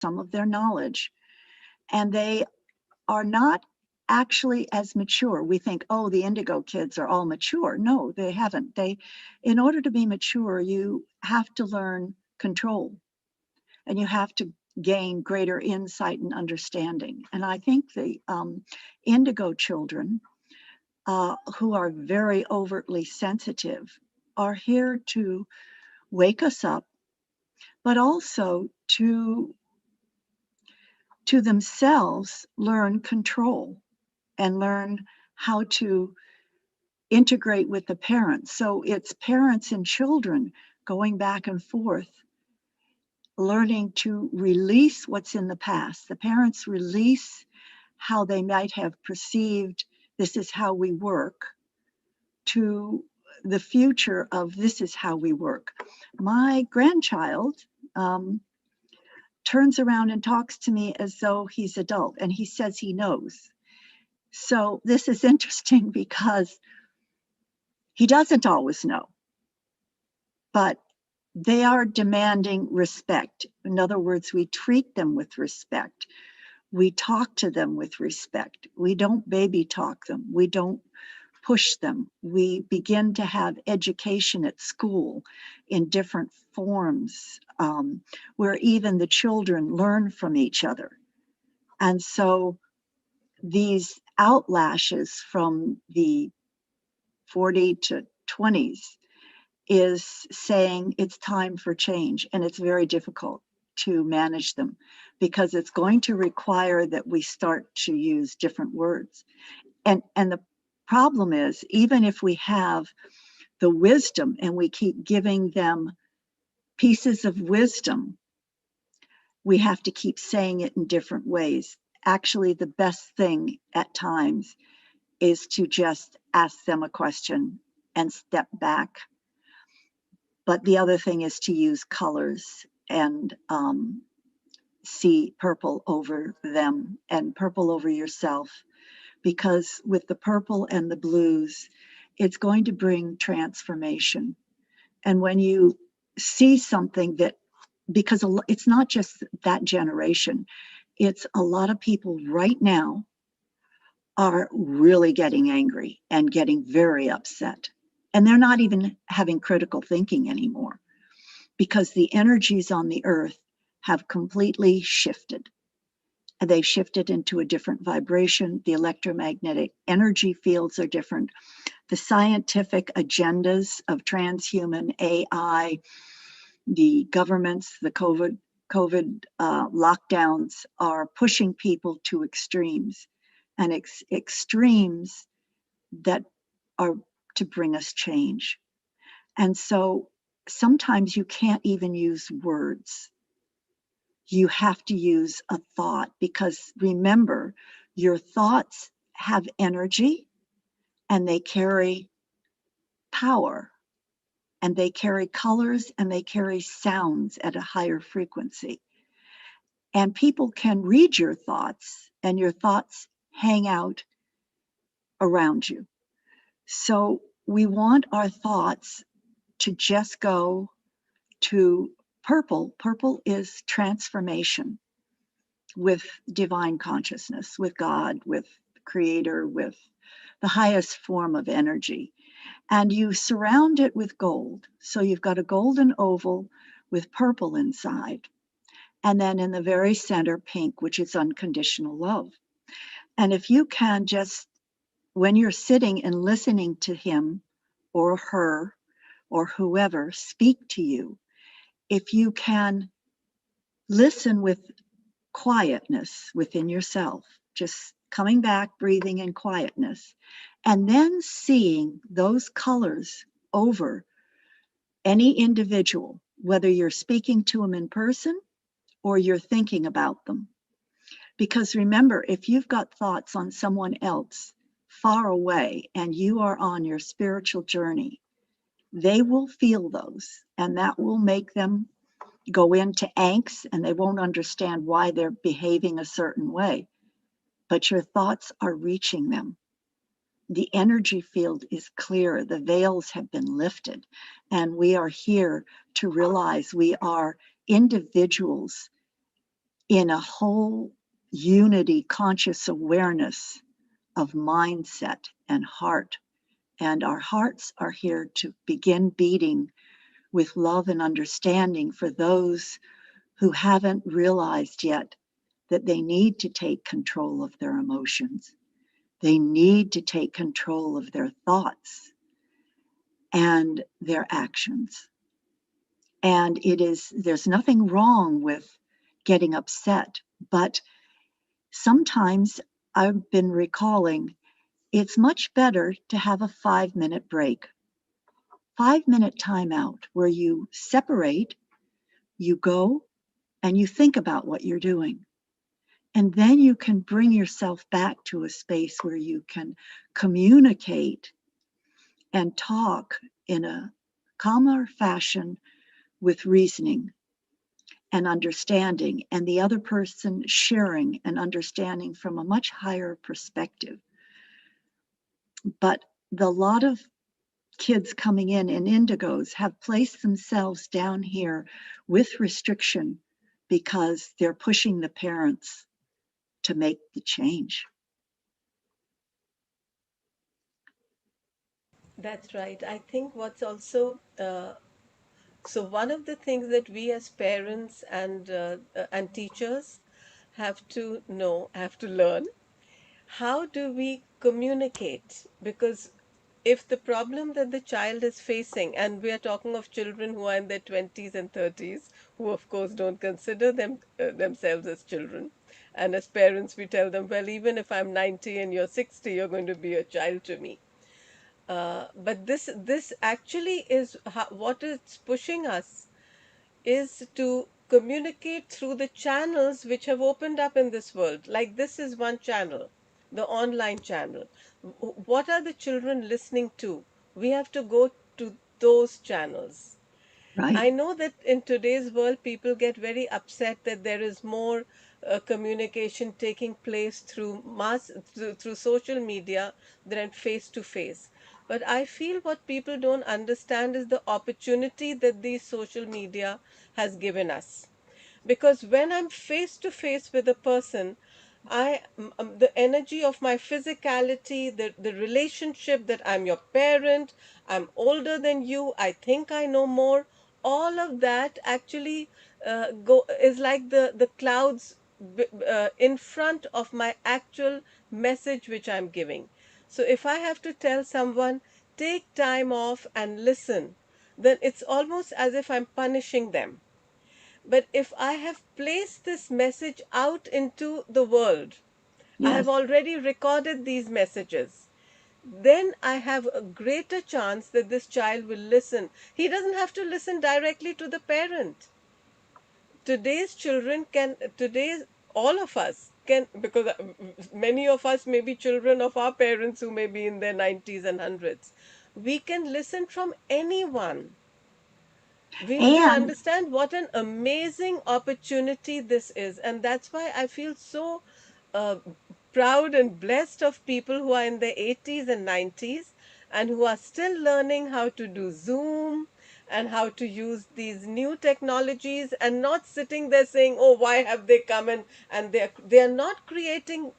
some of their knowledge, and they are not actually as mature. We think, oh, the Indigo kids are all mature. No, they haven't. In order to be mature, you have to learn control, and you have to gain greater insight and understanding. And I think the Indigo children, who are very overtly sensitive, are here to wake us up, but also to themselves learn control and learn how to integrate with the parents. So it's parents and children going back and forth, learning to release what's in the past. The parents release how they might have perceived this is how we work, to the future of this is how we work. My grandchild turns around and talks to me as though he's adult, and he says he knows. So this is interesting because he doesn't always know, but they are demanding respect. In other words, we treat them with respect. We talk to them with respect. We don't baby talk them. We don't push them. We begin to have education at school in different forms, where even the children learn from each other. And so these outlashes from the 40 to 20s is saying it's time for change, and it's very difficult to manage them because it's going to require that we start to use different words. And the problem is, even if we have the wisdom and we keep giving them pieces of wisdom, we have to keep saying it in different ways. Actually, the best thing at times is to just ask them a question and step back. But the other thing is to use colors and see purple over them and purple over yourself, because with the purple and the blues, it's going to bring transformation. And when you see something that, because it's not just that generation, it's a lot of people right now are really getting angry and getting very upset. And they're not even having critical thinking anymore, because the energies on the earth have completely shifted. And they've shifted into a different vibration. The electromagnetic energy fields are different. The scientific agendas of transhuman AI, the governments, the COVID lockdowns are pushing people to extremes, and extremes that are to bring us change. And so sometimes you can't even use words. You have to use a thought, because remember, your thoughts have energy and they carry power, and they carry colors, and they carry sounds at a higher frequency. And people can read your thoughts, and your thoughts hang out around you. So we want our thoughts to just go to purple. Purple is transformation with divine consciousness, with God, with the Creator, with the highest form of energy. And you surround it with gold. So you've got a golden oval with purple inside. And then in the very center, pink, which is unconditional love. And if you can just, when you're sitting and listening to him or her or whoever speak to you, if you can listen with quietness within yourself, just coming back, breathing in quietness, and then seeing those colors over any individual, whether you're speaking to them in person or you're thinking about them. Because remember, if you've got thoughts on someone else far away and you are on your spiritual journey, they will feel those, and that will make them go into angst, and they won't understand why they're behaving a certain way. But your thoughts are reaching them. The energy field is clear. The veils have been lifted, and we are here to realize we are individuals in a whole unity conscious awareness of mindset and heart. And our hearts are here to begin beating with love and understanding for those who haven't realized yet that they need to take control of their emotions. They need to take control of their thoughts and their actions. And there's nothing wrong with getting upset, but sometimes I've been recalling it's much better to have a 5-minute break, 5-minute timeout where you separate, you go, and you think about what you're doing. And then you can bring yourself back to a space where you can communicate and talk in a calmer fashion with reasoning and understanding, and the other person sharing and understanding from a much higher perspective. But the lot of kids coming in Indigos have placed themselves down here with restriction because they're pushing the parents to make the change. That's right. I think what's also so one of the things that we as parents and teachers have to know, have to learn, how do we communicate? Because if the problem that the child is facing, and we are talking of children who are in their 20s and 30s, who of course don't consider themselves as children, and as parents we tell them, well, even if I'm 90 and you're 60, you're going to be a child to me. But this actually is what it's pushing us is to communicate through the channels which have opened up in this world. Like this is one channel, the online channel. What are the children listening to? We have to go to those channels. Right. I know that in today's world, people get very upset that there is more communication taking place through social media than face to face. But I feel what people don't understand is the opportunity that these social media has given us, because when I'm face to face with a person, the energy of my physicality, the relationship that I'm your parent, I'm older than you, I think I know more, all of that actually go is like the clouds in front of my actual message which I'm giving. So if I have to tell someone, take time off and listen, then it's almost as if I'm punishing them. But if I have placed this message out into the world, I have Yes. already recorded these messages, then I have a greater chance that this child will listen. He doesn't have to listen directly to the parent. Today's children can, today's, all of us can, because many of us may be children of our parents who may be in their 90s and hundreds. We can listen from anyone. Do you And understand what an amazing opportunity this is? And that's why I feel so uh, proud and blessed of people who are in their 80s and 90s and who are still learning how to do Zoom and how to use these new technologies, and not sitting there saying, oh, why have they come in? And they're not creating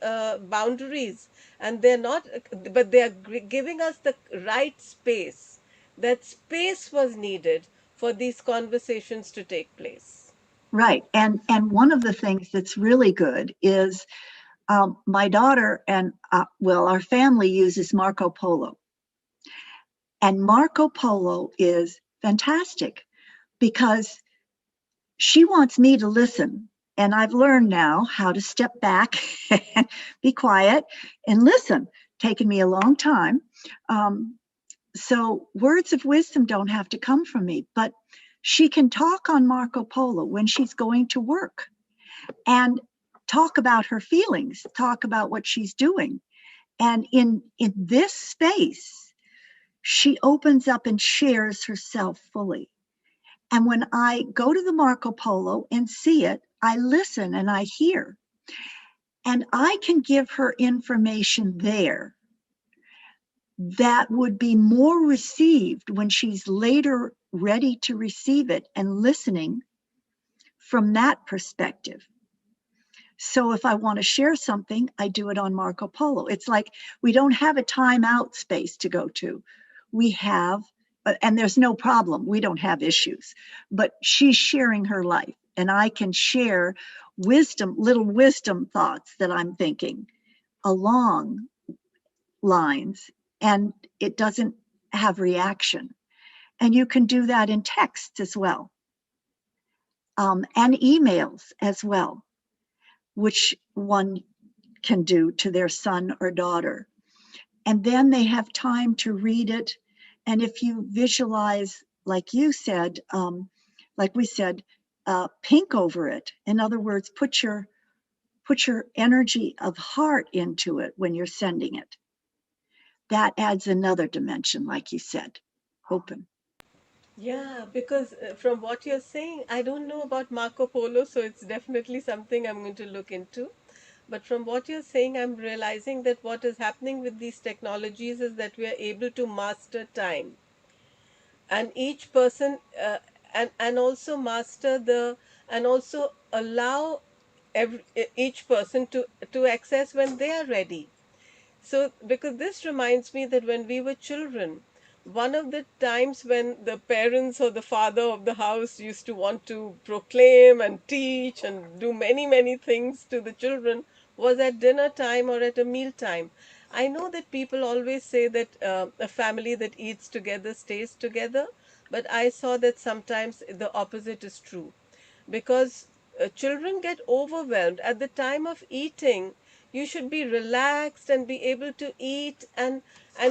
boundaries, and they're not, but they're giving us the right space. That space was needed for these conversations to take place. right. And one of the things that's really good is my daughter and well, our family uses Marco Polo, and Marco Polo is fantastic because she wants me to listen. And I've learned now how to step back and be quiet and listen. Taken me a long time. Um, so words of wisdom don't have to come from me, but she can talk on Marco Polo when she's going to work and talk about her feelings, talk about what she's doing. And in this space, she opens up and shares herself fully. And when I go to the Marco Polo and see it, I listen and I hear. And I can give her information there that would be more received when she's later ready to receive it and listening from that perspective. So if I want to share something, I do it on Marco Polo. It's like we don't have a timeout space to go to. We have, and there's no problem. We don't have issues, but she's sharing her life, and I can share little wisdom thoughts that I'm thinking along lines, and it doesn't have reaction. And you can do that in text as well, and emails as well, which one can do to their son or daughter. And then they have time to read it. And if you visualize, like you said, like we said, pink over it. In other words, put your energy of heart into it when you're sending it. That adds another dimension, like you said. Open. Yeah, because from what you're saying, I don't know about Marco Polo, so it's definitely something I'm going to look into. But from what you're saying, I'm realizing that what is happening with these technologies is that we are able to master time, and each person, and also master the, and also allow each person to access when they are ready. So, because this reminds me that when we were children, one of the times when the parents or the father of the house used to want to proclaim and teach and do many, many things to the children was at dinner time or at a meal time. I know that people always say that a family that eats together stays together, but I saw that sometimes the opposite is true, because children get overwhelmed at the time of eating. You should be relaxed and be able to eat and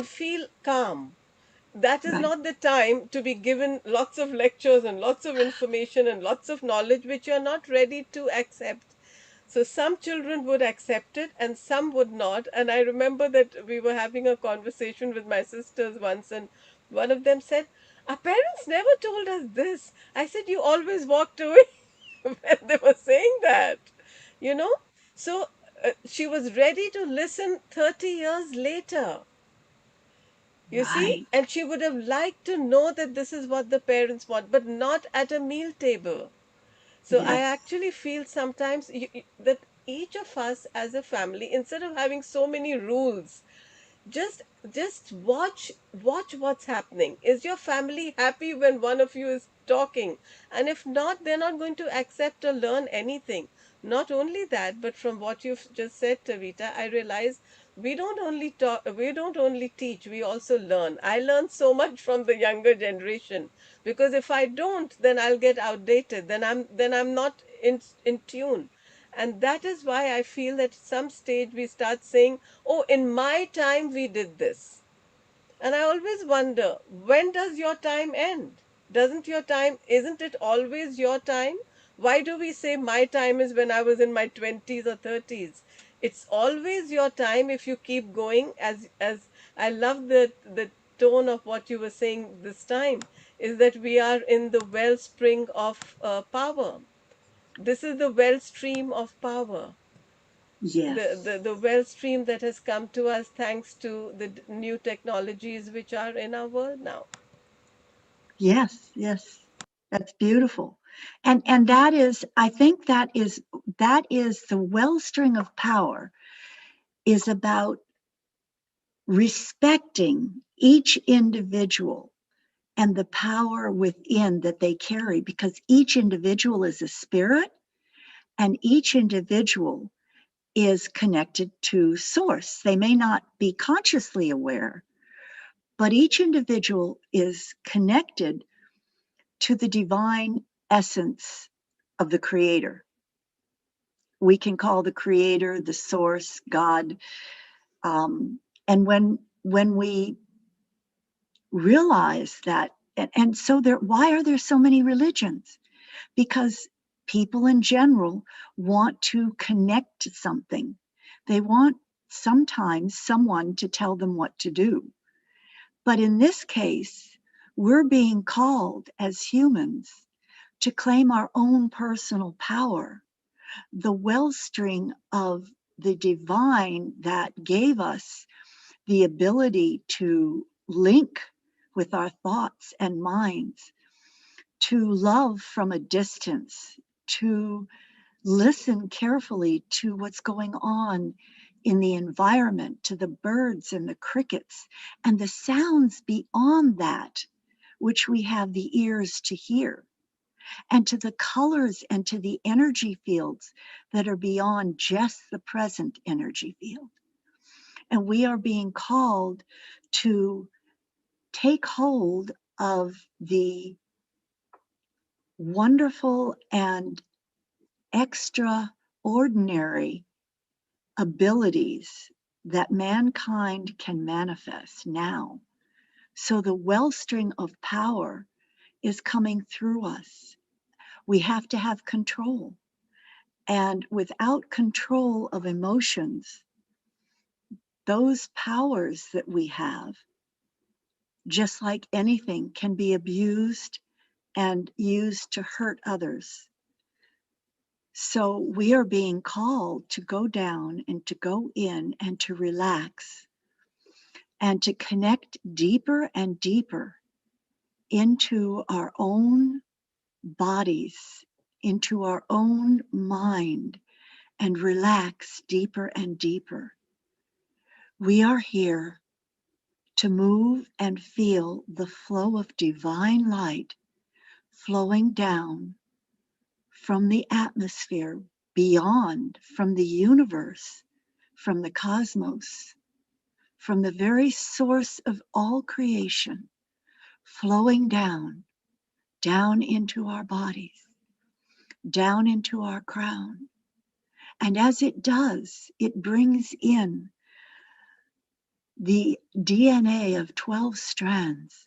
feel calm. That is Right. not the time to be given lots of lectures and lots of information and lots of knowledge which you are not ready to accept. So some children would accept it and some would not. And I remember that we were having a conversation with my sisters once, and one of them said, "Our parents never told us this." I said, "You always walked away when they were saying that, you know?" So she was ready to listen 30 years later, you see? Right. And she would have liked to know that this is what the parents want, but not at a meal table. So I Yes. actually feel sometimes that each of us as a family, instead of having so many rules, just watch what's happening. Is your family happy when one of you is talking? And if not, they're not going to accept or learn anything. Not only that, but from what you've just said, Tavita, I realize we don't only teach, we also learn. I learn so much from the younger generation, because if I don't, then I'll get outdated, then I'm not in tune. And that is why I feel that at some stage we start saying, "Oh, in my time we did this." And I always wonder, when does your time end? Doesn't your time, isn't it always your time? Why do we say my time is when I was in my 20s or 30s? It's always your time if you keep going. As I love the tone of what you were saying this time, is that we are in the wellspring of power. This is the wellstream of power, Yes. the well stream that has come to us thanks to the new technologies which are in our world now. Yes. Yes. That's beautiful. And that is, I think that is the wellstring of power is about respecting each individual and the power within that they carry, because each individual is a spirit and each individual is connected to source. They may not be consciously aware, but each individual is connected to the divine essence of the creator. We can call the creator the source, God. And when we realize that, and so there, why are there so many religions? Because people in general want to connect to something. They want sometimes someone to tell them what to do. But in this case, we're being called as humans to claim our own personal power, the wellstring of the divine that gave us the ability to link with our thoughts and minds, to love from a distance, to Listen carefully to what's going on in the environment, to the birds and the crickets and the sounds beyond that, which we have the ears to hear, and to the colors and to the energy fields that are beyond just the present energy field. And we are being called to take hold of the wonderful and extraordinary abilities that mankind can manifest now. So the wellstream of power is coming through us. We have to have control. And without control of emotions, those powers that we have, just like anything, can be abused and used to hurt others. So we are being called to go down and to go in and to relax and to connect deeper and deeper into our own bodies, into our own mind, and relax deeper and deeper. We are here to move and feel the flow of divine light flowing down from the atmosphere, beyond, from the universe, from the cosmos, from the very source of all creation, flowing down into our bodies, down into our crown. And as it does, it brings in the DNA of 12 strands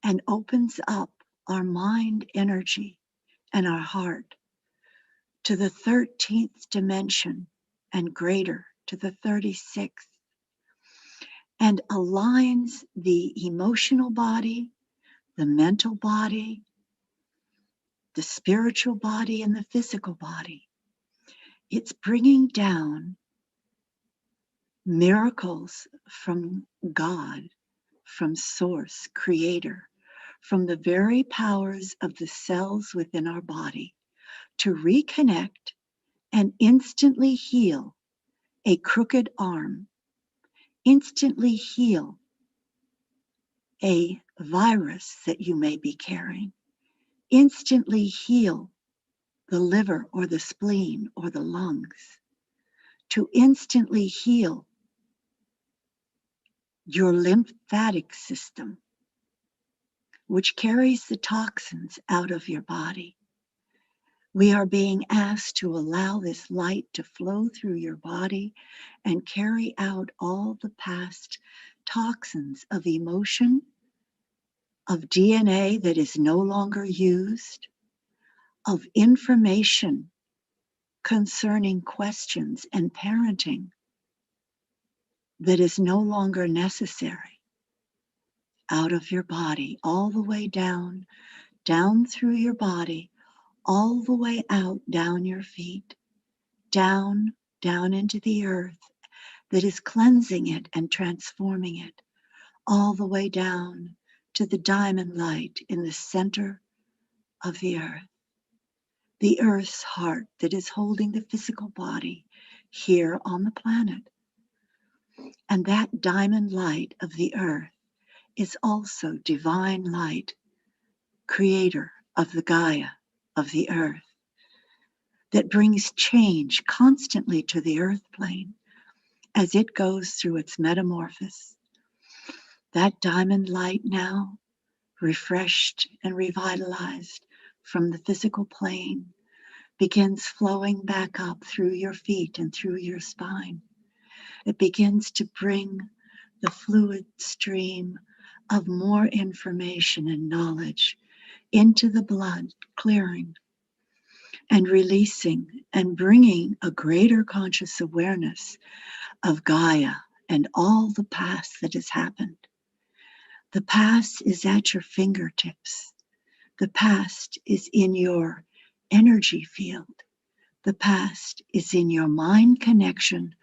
and opens up our mind energy and our heart to the 13th dimension and greater, to the 36th, and aligns the emotional body, the mental body, the spiritual body, and the physical body. It's bringing down miracles from God, from Source, Creator, from the very powers of the cells within our body to reconnect and instantly heal a crooked arm, instantly heal a virus that you may be carrying, instantly heal the liver or the spleen or the lungs, to instantly heal your lymphatic system, which carries the toxins out of your body. We are being asked to allow this light to flow through your body and carry out all the past toxins of emotion, of DNA that is no longer used, of information concerning questions and parenting that is no longer necessary, out of your body, all the way down through your body, all the way out, down your feet, down into the earth that is cleansing it and transforming it, all the way down to the diamond light in the center of the earth's heart that is holding the physical body here on the planet. And that diamond light of the earth is also divine light, creator of the Gaia, of the earth, that brings change constantly to the earth plane as it goes through its metamorphosis. That diamond light now, refreshed and revitalized from the physical plane, begins flowing back up through your feet and through your spine. It begins to bring the fluid stream of more information and knowledge into the blood, clearing and releasing and bringing a greater conscious awareness of Gaia and all the past that has happened. The past is at your fingertips. The past is in your energy field. The past is in your mind connection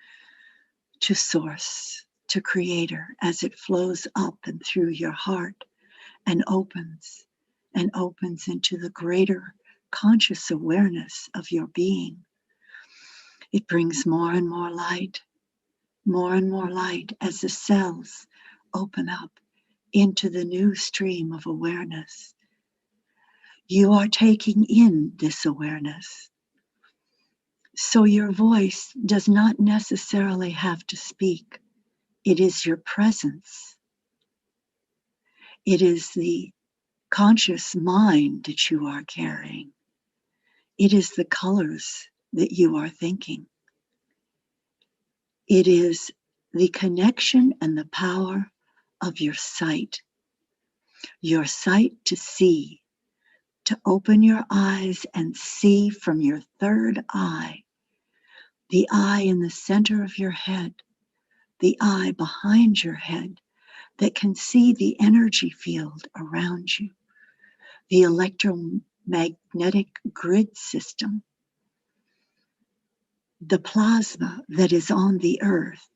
to Source, to Creator, as it flows up and through your heart and opens into the greater conscious awareness of your being. It brings more and more light as the cells open up into the new stream of awareness. You are taking in this awareness. So your voice does not necessarily have to speak. It is your presence. It is the conscious mind that you are carrying. It is the colors that you are thinking. It is the connection and the power of your sight to see, to open your eyes and see from your third eye, the eye in the center of your head, the eye behind your head that can see the energy field around you, the electromagnetic grid system, the plasma that is on the earth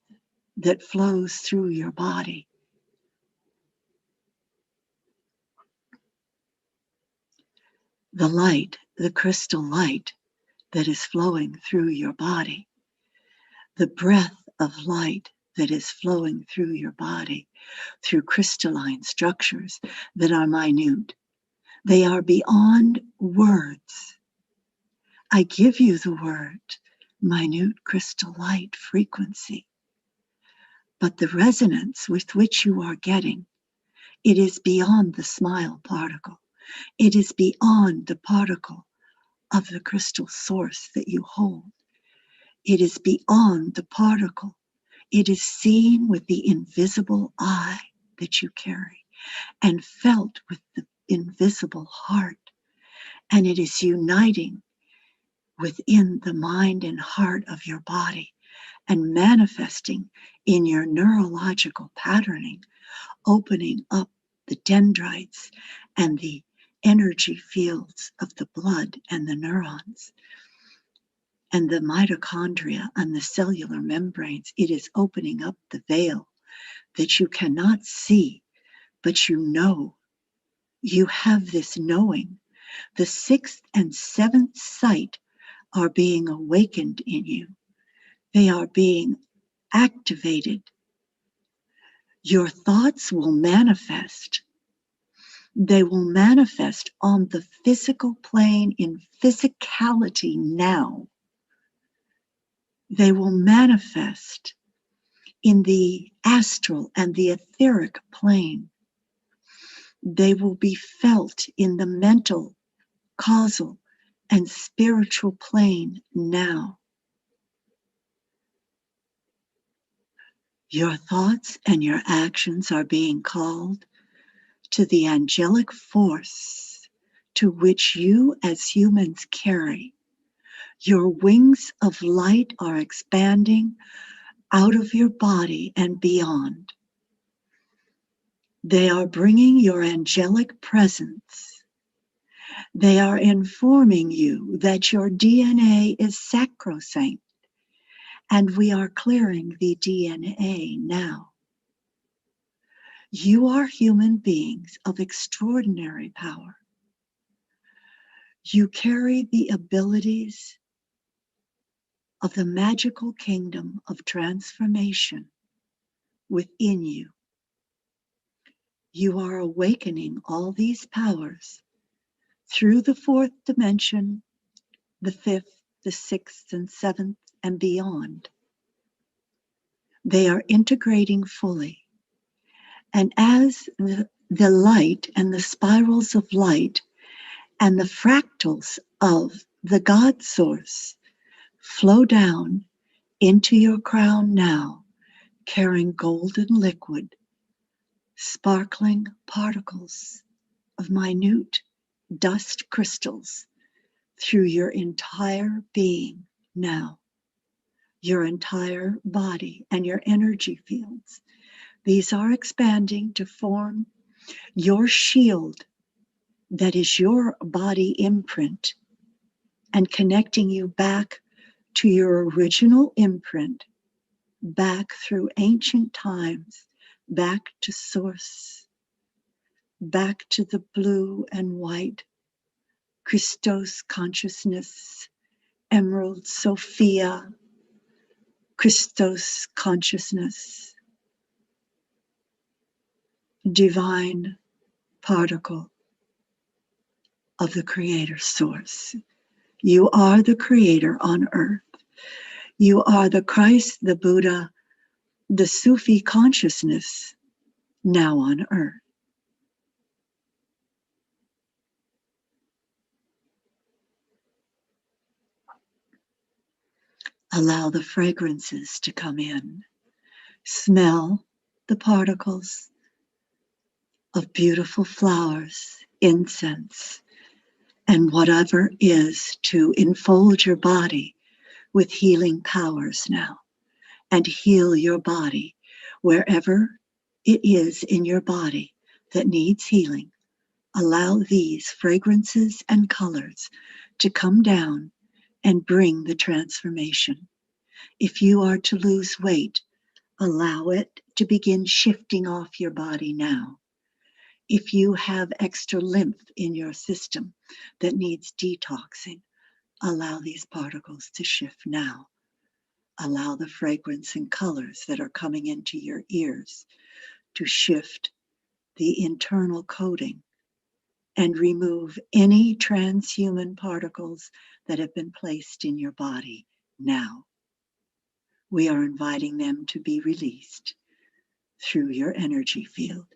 that flows through your body. The light, the crystal light that is flowing through your body, the breath of light that is flowing through your body, through crystalline structures that are minute. They are beyond words. I give you the word, minute crystal light frequency. But the resonance with which you are getting, it is beyond the smile particle. It is beyond the particle of the crystal source that you hold. It is beyond the particle. It is seen with the invisible eye that you carry and felt with the invisible heart. And it is uniting within the mind and heart of your body and manifesting in your neurological patterning, opening up the dendrites and the energy fields of the blood and the neurons and the mitochondria and the cellular membranes. It is opening up the veil that you cannot see, but you know. You have this knowing. The sixth and seventh sight are being awakened in you. They are being activated. Your thoughts will manifest. They will manifest on the physical plane in physicality now. They will manifest in the astral and the etheric plane. They will be felt in the mental, causal, and spiritual plane now. Your thoughts and your actions are being called to the angelic force to which you as humans carry. Your wings of light are expanding out of your body and beyond. They are bringing your angelic presence. They are informing you that your DNA is sacrosanct, and we are clearing the DNA now. You are human beings of extraordinary power. You carry the abilities of the magical kingdom of transformation within you. You are awakening all these powers through the fourth dimension, the fifth, the sixth, and seventh, and beyond. They are integrating fully. And as the light and the spirals of light and the fractals of the God source flow down into your crown now, carrying golden liquid, sparkling particles of minute dust crystals through your entire being now, your entire body and your energy fields. These are expanding to form your shield that is your body imprint and connecting you back to your original imprint, back through ancient times, back to source, back to the blue and white Christos consciousness, Emerald Sophia, Christos consciousness, divine particle of the Creator Source. You are the Creator on earth. You are the Christ, the Buddha, the Sufi consciousness now on earth. Allow the fragrances to come in. Smell the particles of beautiful flowers, incense, and whatever is to enfold your body with healing powers now, and heal your body wherever it is in your body that needs healing. Allow these fragrances and colors to come down and bring the transformation. If you are to lose weight, allow it to begin shifting off your body now. If you have extra lymph in your system that needs detoxing, allow these particles to shift now. Allow the fragrance and colors that are coming into your ears to shift the internal coating and remove any transhuman particles that have been placed in your body now. We are inviting them to be released through your energy field.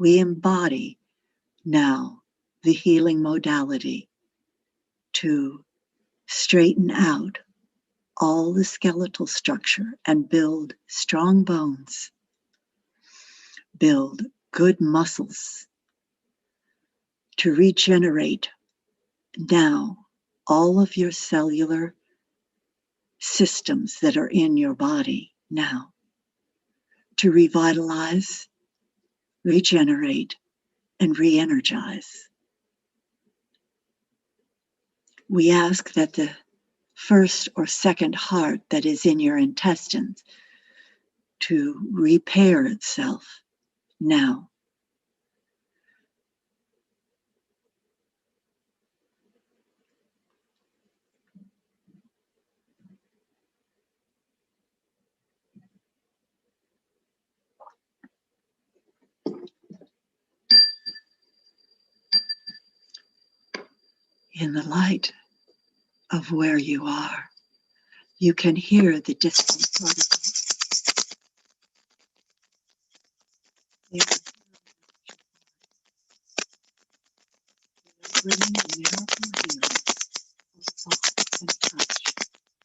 We embody now the healing modality to straighten out all the skeletal structure and build strong bones, build good muscles, to regenerate now all of your cellular systems that are in your body now, to revitalize, regenerate, and re-energize. We ask that the first or second heart that is in your intestines to repair itself now. In the light of where you are, you can hear the distant particles. They are bringing the miracle healing of thought and touch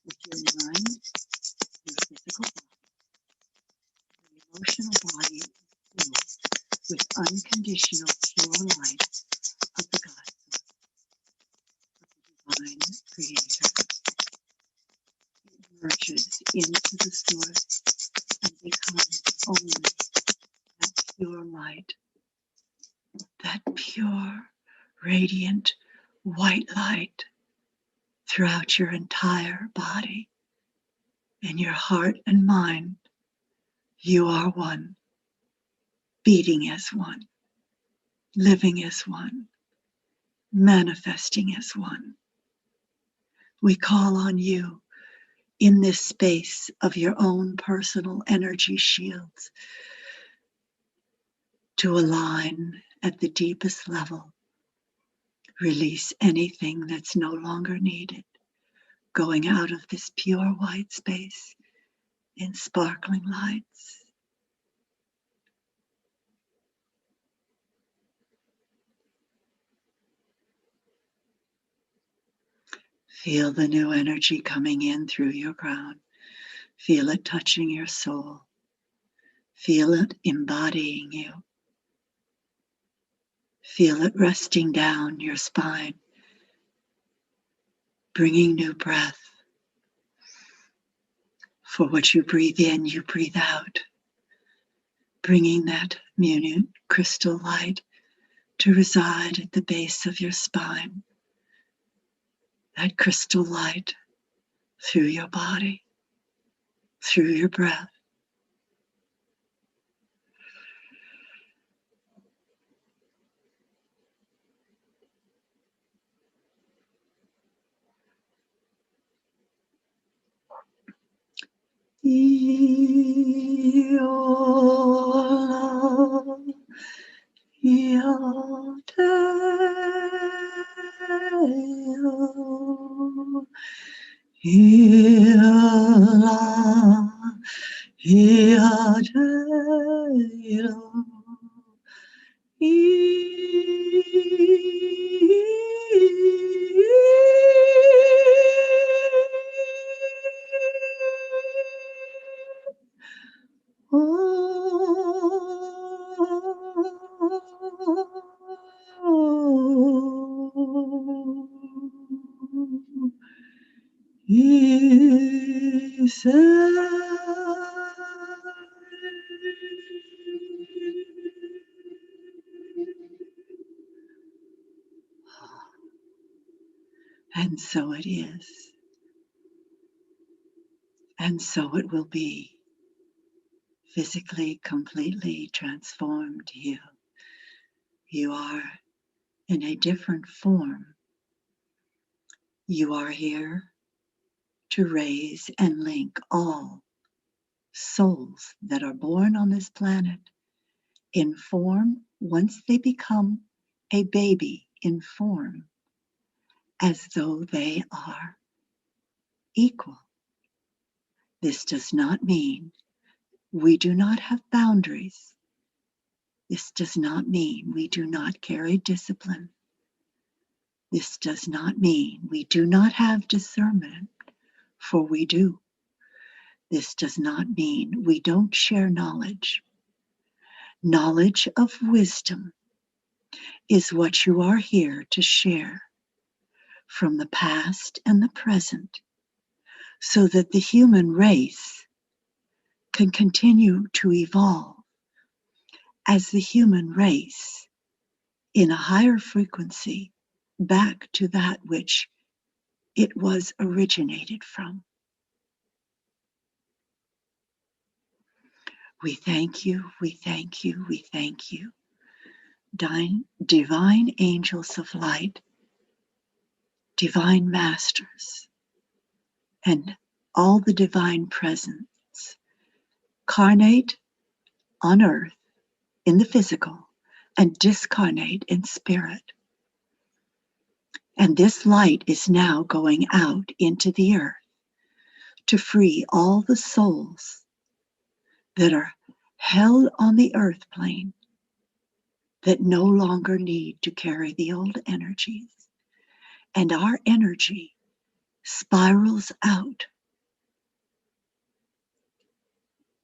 with your mind, your physical body, your emotional body is filled with unconditional pure light of the God, of the divine creator. It merges into the source and becomes only that pure light, that pure, radiant, white light throughout your entire body. In your heart and mind, you are one, beating as one, living as one, manifesting as one. We call on you in this space of your own personal energy shields to align at the deepest level. Release anything that's no longer needed, going out of this pure white space in sparkling lights. Feel the new energy coming in through your crown. Feel it touching your soul. Feel it embodying you. Feel it resting down your spine, bringing new breath. For what you breathe in, you breathe out, bringing that minute crystal light to reside at the base of your spine. That crystal light through your body, through your breath. Iola, Ioteo, Iola, Ioteo, And so it is. And so it will be. Physically, completely transformed you. You are in a different form. You are here to raise and link all souls that are born on this planet in form, once they become a baby in form, as though they are equal. This does not mean we do not have boundaries. This does not mean we do not carry discipline. This does not mean we do not have discernment, for we do. This does not mean we don't share knowledge. Knowledge of wisdom is what you are here to share from the past and the present, so that the human race can continue to evolve as the human race in a higher frequency back to that which it was originated from. We thank you, we thank you, we thank you. Divine angels of light, divine masters, and all the divine presence carnate on earth in the physical and discarnate in spirit. And this light is now going out into the earth to free all the souls that are held on the earth plane that no longer need to carry the old energies. And our energy spirals out,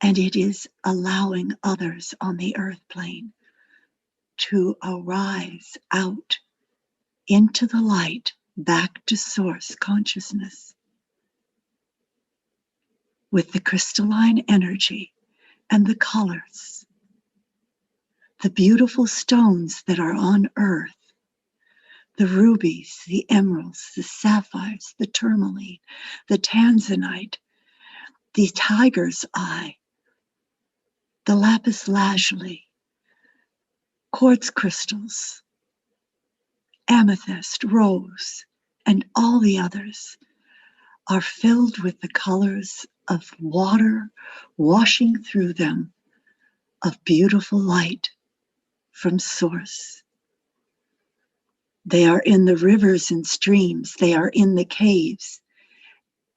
and it is allowing others on the earth plane to arise out into the light, back to source consciousness with the crystalline energy and the colors, the beautiful stones that are on earth, the rubies, the emeralds, the sapphires, the tourmaline, the tanzanite, the tiger's eye, the lapis lazuli, quartz crystals, amethyst, rose, and all the others are filled with the colors of water washing through them of beautiful light from source. They are in the rivers and streams, they are in the caves,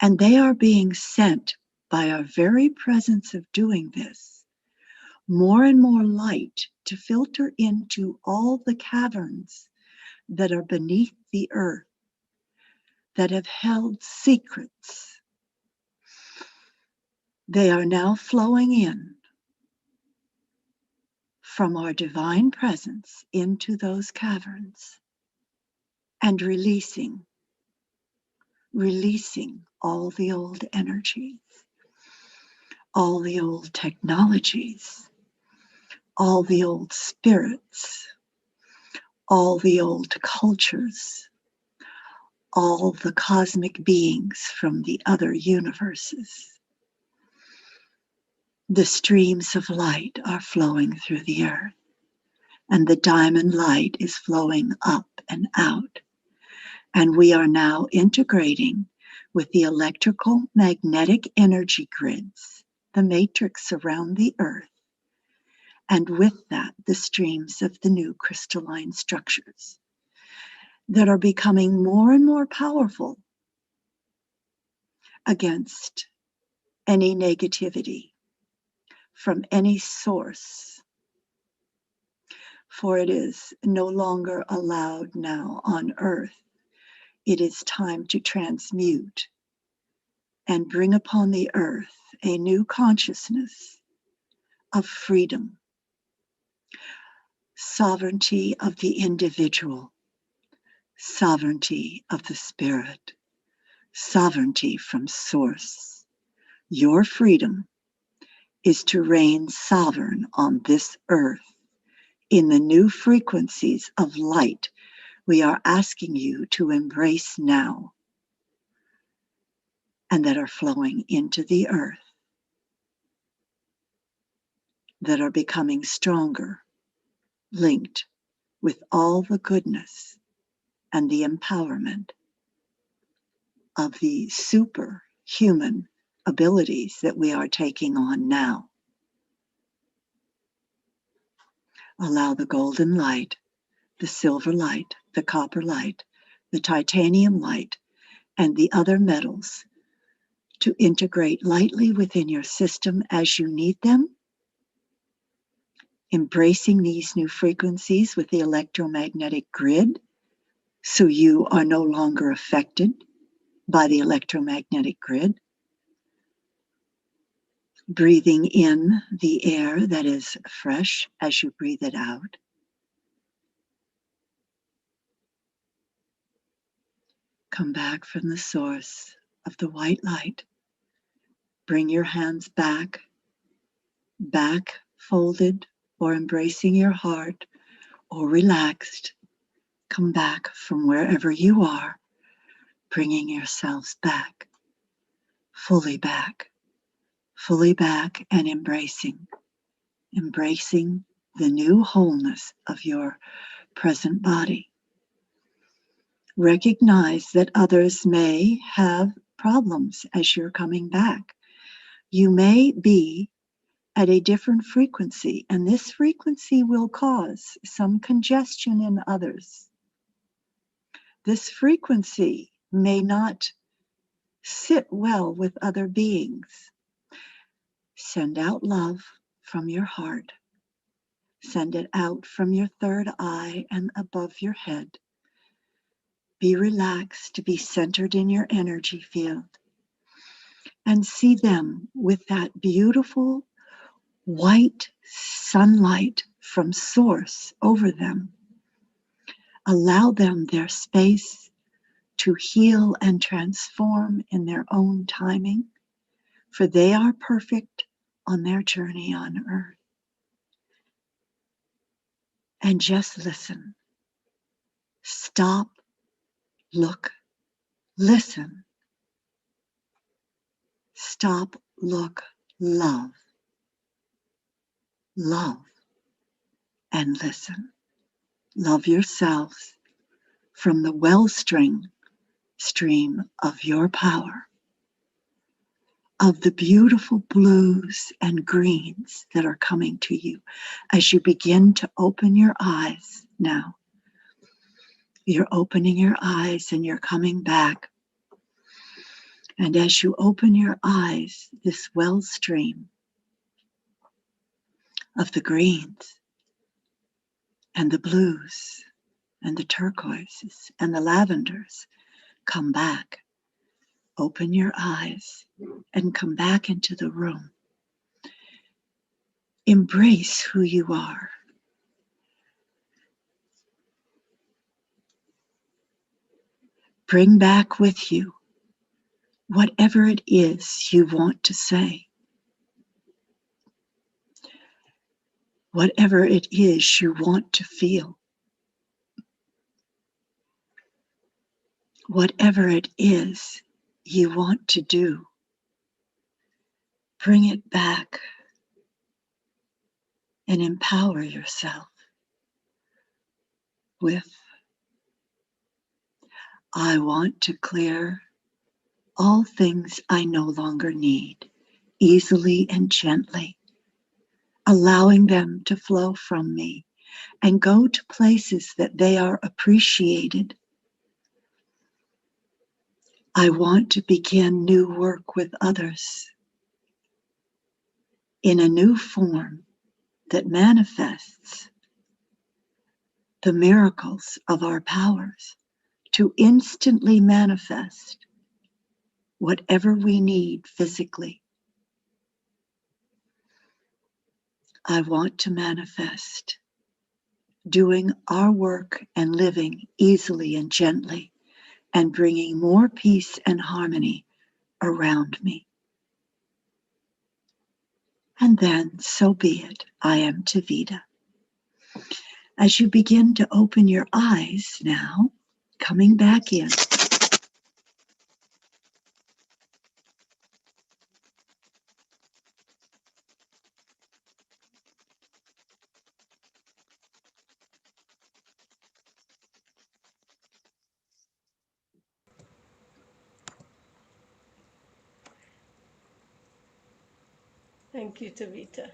and they are being sent by our very presence of doing this, more and more light to filter into all the caverns that are beneath the earth, that have held secrets. They are now flowing in from our divine presence into those caverns and releasing all the old energies, all the old technologies, all the old spirits, all the old cultures, all the cosmic beings from the other universes. The streams of light are flowing through the earth, and the diamond light is flowing up and out. And we are now integrating with the electrical magnetic energy grids, the matrix around the earth, and with that, the streams of the new crystalline structures that are becoming more and more powerful against any negativity from any source. For it is no longer allowed now on earth. It is time to transmute and bring upon the earth a new consciousness of freedom, sovereignty of the individual, sovereignty of the spirit, sovereignty from source. Your freedom is to reign sovereign on this earth in the new frequencies of light we are asking you to embrace now and that are flowing into the earth, that are becoming stronger, linked with all the goodness and the empowerment of the superhuman abilities that we are taking on now. Allow the golden light, the silver light, the copper light, the titanium light, and the other metals to integrate lightly within your system as you need them, embracing these new frequencies with the electromagnetic grid so you are no longer affected by the electromagnetic grid. Breathing in the air that is fresh as you breathe it out. Come back from the source of the white light. Bring your hands back folded or embracing your heart or relaxed. Come back from wherever you are, bringing yourselves back fully and embracing the new wholeness of your present body. Recognize that others may have problems as you're coming back. You may be at a different frequency, and this frequency will cause some congestion in others. This frequency may not sit well with other beings. Send out love from your heart. Send it out from your third eye and above your head. Be relaxed, be centered in your energy field, and see them with that beautiful white sunlight from source over them. Allow them their space to heal and transform in their own timing, for they are perfect on their journey on earth. And just listen. Stop, look, listen. Stop, look, love. Love and listen. Love yourselves from the Wellstream stream of your power, of the beautiful blues and greens that are coming to you as you begin to open your eyes now. You're opening your eyes and you're coming back. And as you open your eyes, this Wellstream of the greens and the blues and the turquoises and the lavenders come back. Open your eyes and come back into the room. Embrace who you are. Bring back with you whatever it is you want to say. Whatever it is you want to feel. Whatever it is you want to do. Bring it back and empower yourself with, I want to clear all things I no longer need, easily and gently, allowing them to flow from me and go to places that they are appreciated. I want to begin new work with others in a new form that manifests the miracles of our powers to instantly manifest whatever we need physically. I want to manifest doing our work and living easily and gently and bringing more peace and harmony around me. And then, so be it. I am Taveta. As you begin to open your eyes now, coming back in, Thank you, Tavita.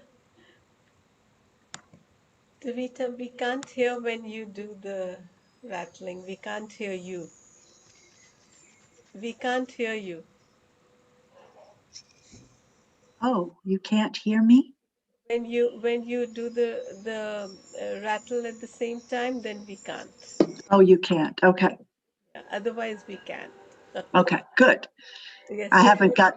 Tavita, we can't hear when you do the rattling. We can't hear you. We can't hear you. oh, you can't hear me? When you do the rattle at the same time, then we can't. Oh, you can't. Okay. Yeah, otherwise, we can. Okay, good. Yes, I so haven't got,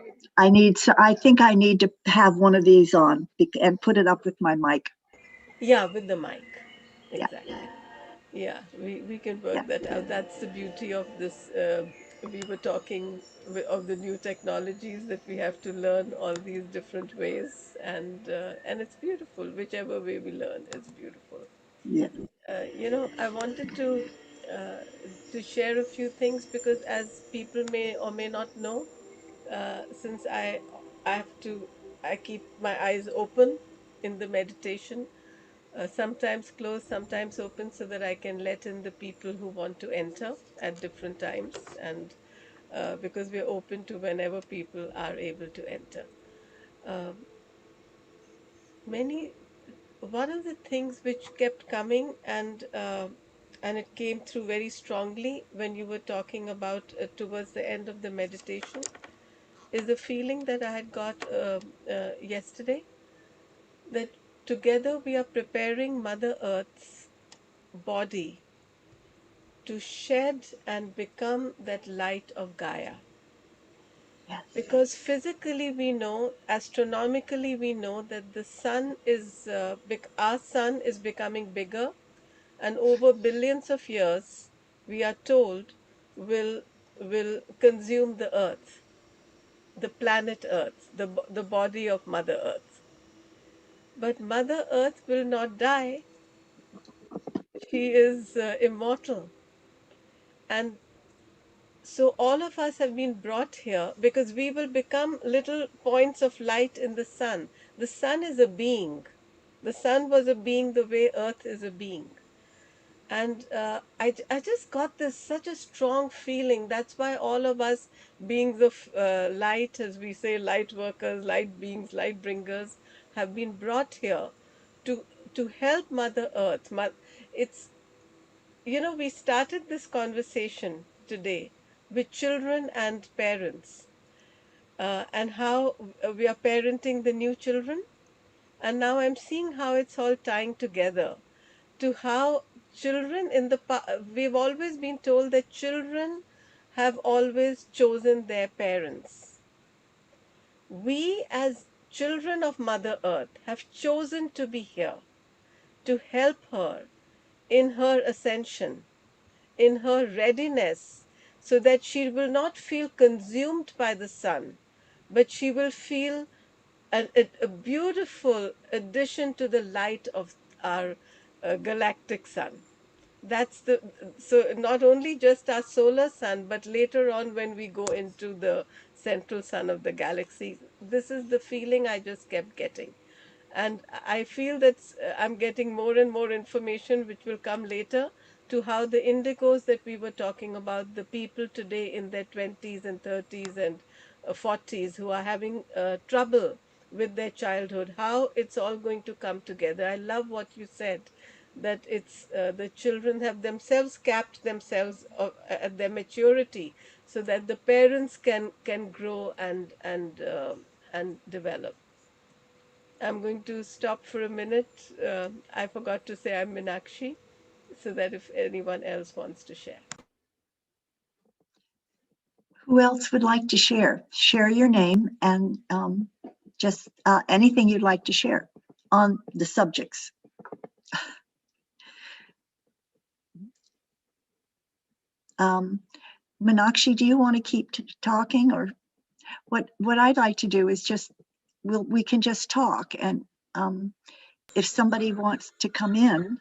I think I need to have one of these on and put it up with my mic. yeah, with the mic. Yeah, Exactly. Yeah, we can yeah, work that out. That's the beauty of this. We were talking of the new technologies that we have to learn all these different ways, and it's beautiful. Whichever way we learn, it's beautiful. yeah. I wanted to share a few things because as people may or may not know, since I have to I keep my eyes open in the meditation, sometimes closed, sometimes open, so that I can let in the people who want to enter at different times, and because we are open to whenever people are able to enter. Um, Many One of the things which kept coming, and it came through very strongly when you were talking about towards the end of the meditation, is the feeling that I had got yesterday, that together we are preparing Mother Earth's body to shed and become that light of Gaia. Yes, Because physically we know, astronomically we know that the sun is, our sun is becoming bigger, and over billions of years, we are told, will will consume the Earth, the planet Earth, the body of Mother Earth. But Mother Earth will not die. She is immortal, and so all of us have been brought here because we will become little points of light in the sun. The sun is a being. The sun was a being the way Earth is a being. And I just got this such a strong feeling. That's why all of us, beings of light, as we say, light workers, light beings, light bringers, have been brought here to to help Mother Earth. It's we started this conversation today with children and parents, and how we are parenting the new children. And now I'm seeing how it's all tying together to how children we've always been told that children have always chosen their parents. We, as children of Mother Earth, have chosen to be here to help her in her ascension, in her readiness, so that she will not feel consumed by the sun, but she will feel a beautiful addition to the light of our galactic sun. That's the So not only just our solar sun, but later on when we go into the central sun of the galaxy, this is the feeling I just kept getting. And I feel that I'm getting more and more information which will come later, to how the indigos that we were talking about, the people today in their 20s and 30s and 40s who are having trouble with their childhood, how it's all going to come together. I love what you said, that it's the children have themselves capped themselves at their maturity so that the parents can grow and develop. I'm going to stop for a minute. I forgot to say I'm Minakshi, so that if anyone else wants to share. Who else would like to share? Share your name and just anything you'd like to share on the subjects. Meenakshi, do you want to keep talking, or what I'd like to do is just we can just talk, and if somebody wants to come in,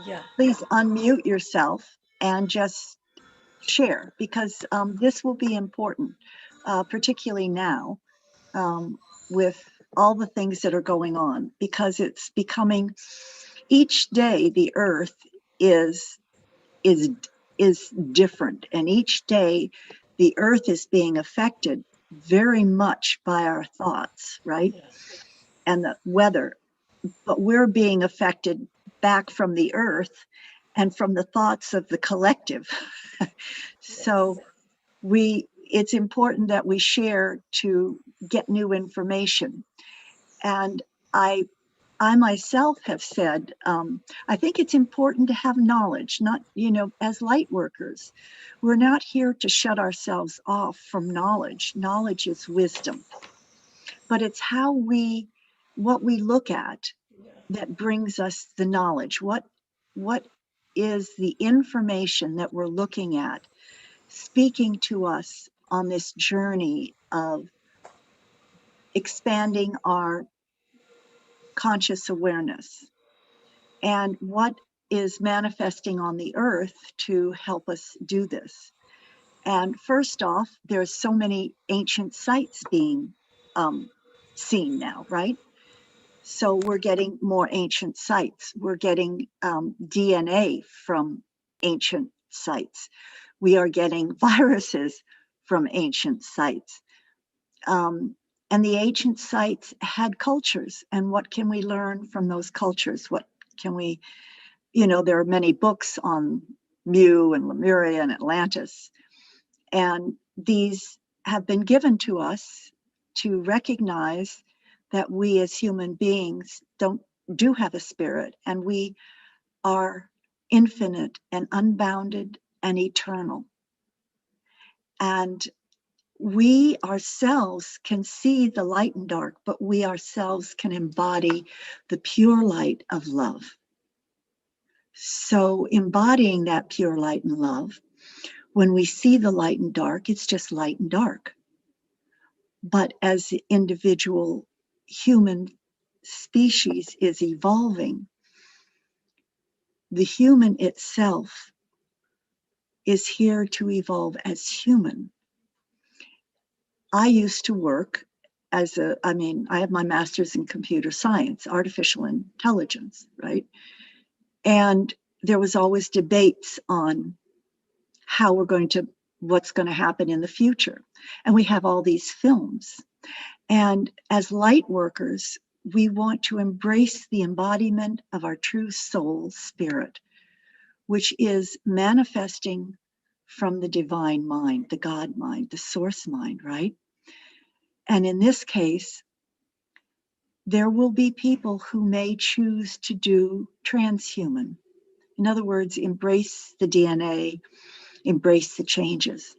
Yeah. please unmute yourself and just share, because this will be important, particularly now with all the things that are going on, because it's becoming each day the earth is is is different, and each day the earth is being affected very much by our thoughts, right? Yeah. And the weather, but we're being affected back from the earth and from the thoughts of the collective. So Yes. it's important that we share to get new information. And I myself have said, I think it's important to have knowledge, not, as light workers, we're not here to shut ourselves off from knowledge. Knowledge is wisdom, but it's what we look at that brings us the knowledge. What is the information that we're looking at speaking to us on this journey of expanding our conscious awareness, and what is manifesting on the earth to help us do this? And first off, there's so many ancient sites being seen now, right? So we're getting more ancient sites. We're getting DNA from ancient sites. We are getting viruses from ancient sites. And the ancient sites had cultures. And what can we learn from those cultures? What can we, there are many books on Mu and Lemuria and Atlantis. And these have been given to us to recognize that we as human beings do have a spirit, and we are infinite and unbounded and eternal. And we ourselves can see the light and dark, but we ourselves can embody the pure light of love. So embodying that pure light and love, when we see the light and dark, it's just light and dark. But as the individual human species is evolving, the human itself is here to evolve as human. I used to work I have my master's in computer science, artificial intelligence, right? And there was always debates on what's going to happen in the future. And we have all these films. And as light workers, we want to embrace the embodiment of our true soul spirit, which is manifesting from the divine mind, the God mind, the source mind, right? And in this case, there will be people who may choose to do transhuman. In other words, embrace the DNA, embrace the changes.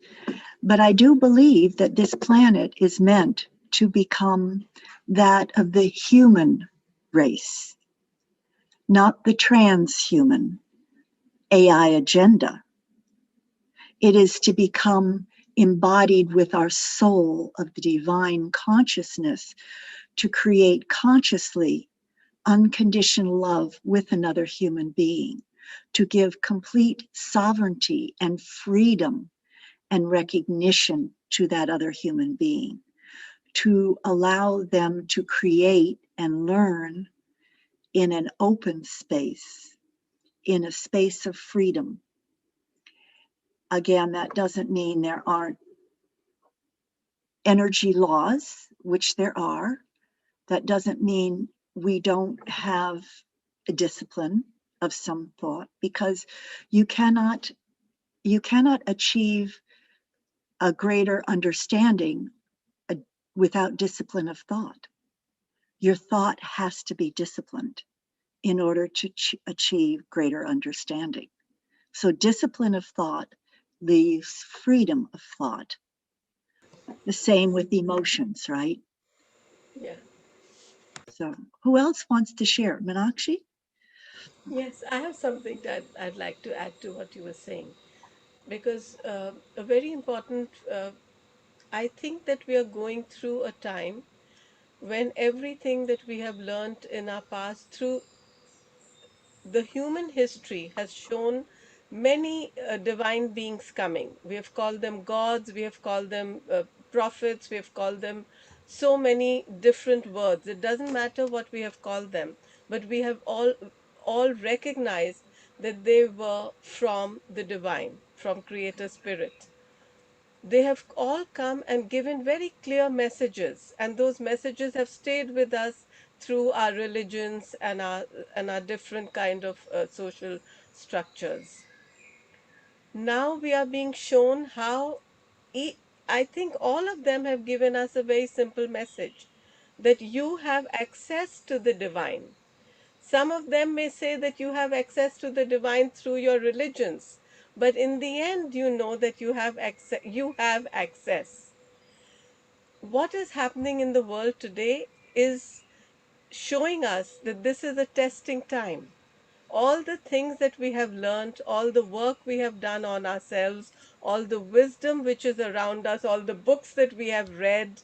But I do believe that this planet is meant to become that of the human race, not the transhuman AI agenda. It is to become embodied with our soul of the divine consciousness, to create consciously unconditional love with another human being, to give complete sovereignty and freedom and recognition to that other human being, to allow them to create and learn in an open space, in a space of freedom, Again, that doesn't mean there aren't energy laws, which there are. That doesn't mean we don't have a discipline of some thought, because you cannot achieve a greater understanding without discipline of thought. Your thought has to be disciplined in order to achieve greater understanding. So discipline of thought leaves freedom of thought. The same with emotions, right? Yeah. So who else wants to share? Meenakshi? Yes, I have something that I'd like to add to what you were saying, because a very important, I think that we are going through a time when everything that we have learned in our past through the human history has shown many divine beings coming. We have called them gods, we have called them prophets, we have called them so many different words. It doesn't matter what we have called them, but we have all recognized that they were from the divine, from Creator Spirit. They have all come and given very clear messages, and those messages have stayed with us through our religions and our different kind of social structures. Now we are being shown how e- I think all of them have given us a very simple message, that you have access to the divine. Some of them may say that you have access to the divine through your religions, but in the end, you know that you have access. You have access. What is happening in the world today is showing us that this is a testing time. All the things that we have learned, all the work we have done on ourselves, all the wisdom which is around us, all the books that we have read,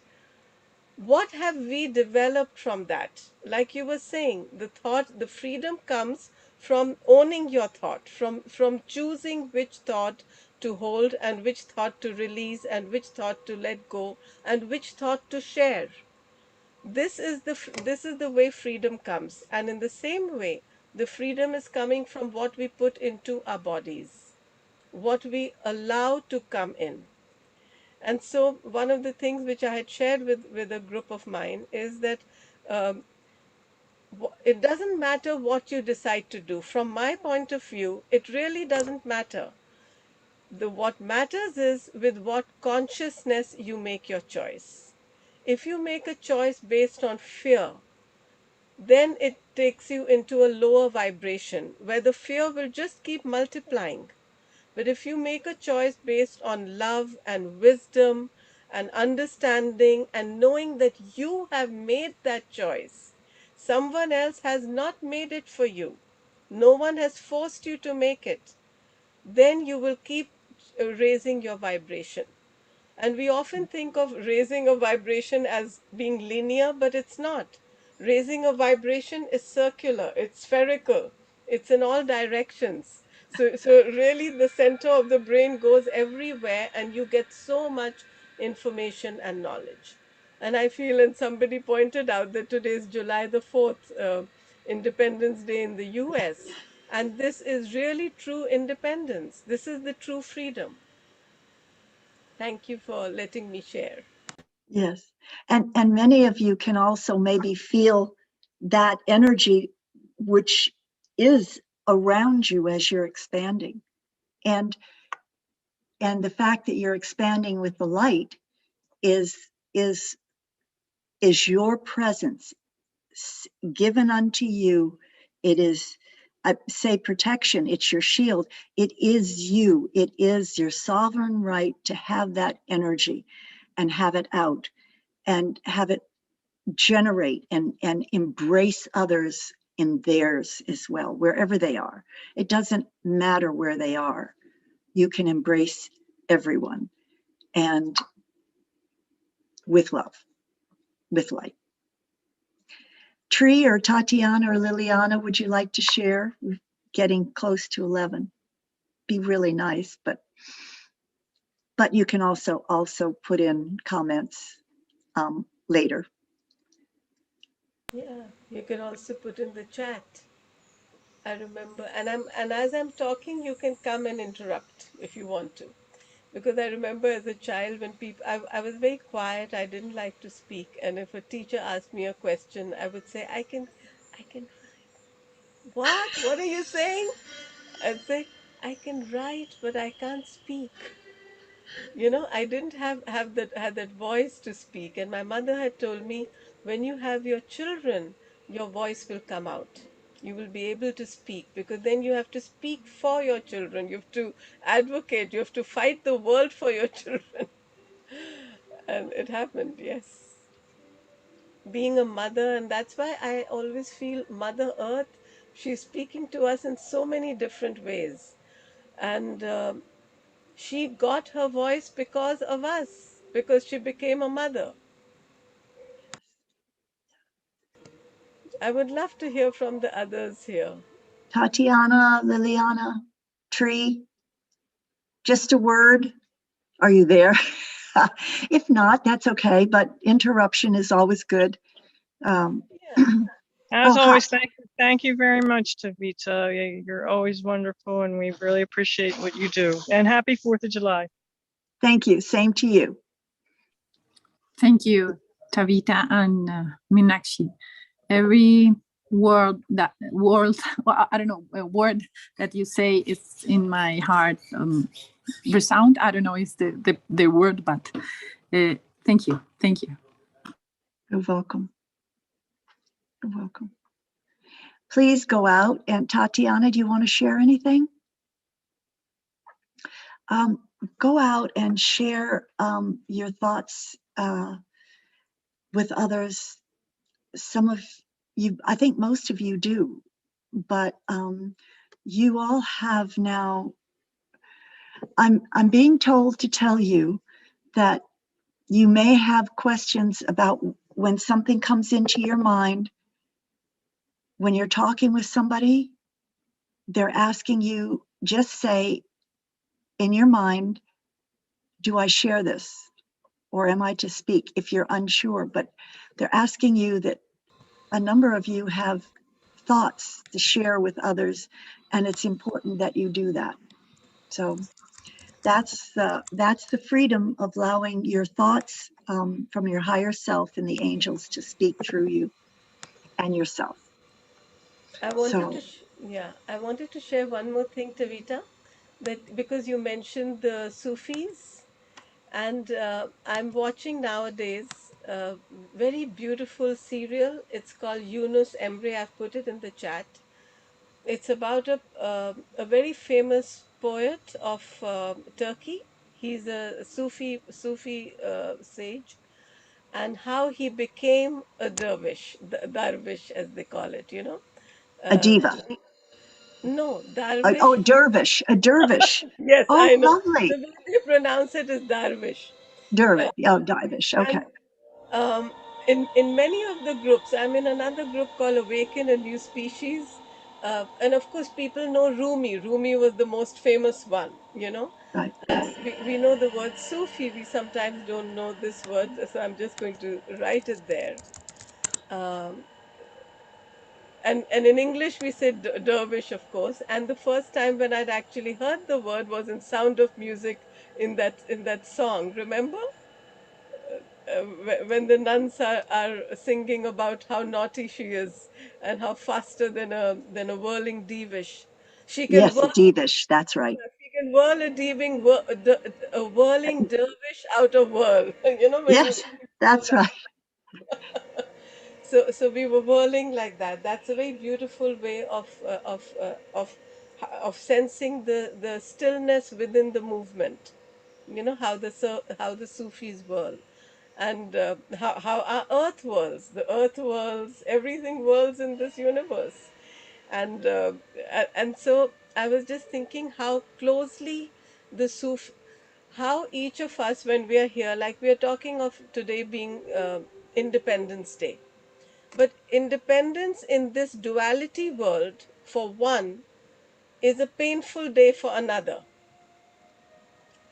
what have we developed from that? Like you were saying, the thought, the freedom comes from owning your thought, from choosing which thought to hold and which thought to release and which thought to let go and which thought to share. This is the way freedom comes, and in the same way, the freedom is coming from what we put into our bodies, what we allow to come in. And so, one of the things which I had shared with a group of mine is that um, it doesn't matter what you decide to do. From my point of view, it really doesn't matter. What matters is with what consciousness you make your choice. If you make a choice based on fear, then it takes you into a lower vibration where the fear will just keep multiplying. But if you make a choice based on love and wisdom and understanding and knowing that you have made that choice, someone else has not made it for you, no one has forced you to make it, then you will keep raising your vibration. And we often think of raising a vibration as being linear, but it's not. Raising a vibration is circular, it's spherical, it's in all directions. So really, the center of the brain goes everywhere, and you get so much information and knowledge. And I feel, and somebody pointed out that today is July the 4th, Independence Day in the US. And this is really true independence. This is the true freedom. Thank you for letting me share. Yes. And many of you can also maybe feel that energy which is around you as you're expanding. And the fact that you're expanding with the light is is is your presence given unto you. It is, I say, protection. It's your shield. It is you. It is your sovereign right to have that energy and have it out and have it generate and embrace others in theirs as well, wherever they are. It doesn't matter where they are. You can embrace everyone, and with love, with light. Tree or Tatiana or Liliana, would you like to share? We're getting close to 11. Be really nice, but you can also put in comments later. Yeah, you can also put in the chat. I remember, and as I'm talking, you can come and interrupt if you want to, because I remember as a child when I was very quiet. I didn't like to speak, and if a teacher asked me a question, I would say, I can. What are you saying? I'd say, I can write, but I can't speak. I didn't have that voice to speak, and my mother had told me, when you have your children, your voice will come out. You will be able to speak, because then you have to speak for your children. You have to advocate. You have to fight the world for your children. And it happened, yes. Being a mother, and that's why I always feel Mother Earth, she's speaking to us in so many different ways. And she got her voice because of us, because she became a mother. I would love to hear from the others here. Tatiana, Liliana, Tree, just a word. Are you there? If not, that's okay, but interruption is always good. Um, Yeah. As oh, hi. always, thank you very much, Taveta. You're always wonderful, and we really appreciate what you do. And happy 4th of July. Thank you. Same to you. Thank you, Tavita and Meenakshi. Every word well, I don't know, a word that you say is in my heart. Resound, I don't know, is the word, but thank you. Thank you. You're welcome. You're welcome. Please go out. And Tatiana, do you want to share anything? Go out and share your thoughts with others. Some of you, I think most of you do, but you all have now, I'm being told to tell you that you may have questions about when something comes into your mind, when you're talking with somebody, they're asking you, just say in your mind, do I share this? Or am I to speak if you're unsure? But they're asking you that a number of you have thoughts to share with others, and it's important that you do that. So that's the freedom of allowing your thoughts from your higher self and the angels to speak through you and yourself. So I wanted to share one more thing, Tavita, that because you mentioned the Sufis, and I'm watching nowadays a very beautiful serial. It's called Yunus Emre. I've put it in the chat. It's about a very famous poet of Turkey. He's a Sufi sage, and how he became a dervish, darvish as they call it. a Uh, diva, no, oh, darvish. a dervish. Yes, Oh, I know. lovely. The way they pronounce it is darvish. Dervish, oh, Divish, okay. And in many of the groups, I'm in another group called Awaken, a New Species. And of course, people know Rumi. Rumi was the most famous one. Right. We know the word Sufi. We sometimes don't know this word, so I'm just going to write it there. Um, and in English, we say dervish, of course. And the first time when I'd actually heard the word was in Sound of Music, in that song. Remember? When the nuns are singing about how naughty she is and how faster than a whirling dervish. She can Yes, a whirl, divish, that's right. she can whirl a whirling dervish out of whirl. When you Yes, do that's that. right. So we were whirling like that. That's a very beautiful way of sensing the stillness within the movement. How the Sufis whirl, and how our earth whirls, the earth whirls, everything whirls in this universe. And so I was just thinking how closely the Suf how each of us, when we are here, like we are talking of today being Independence Day, but independence in this duality world, for one, is a painful day for another.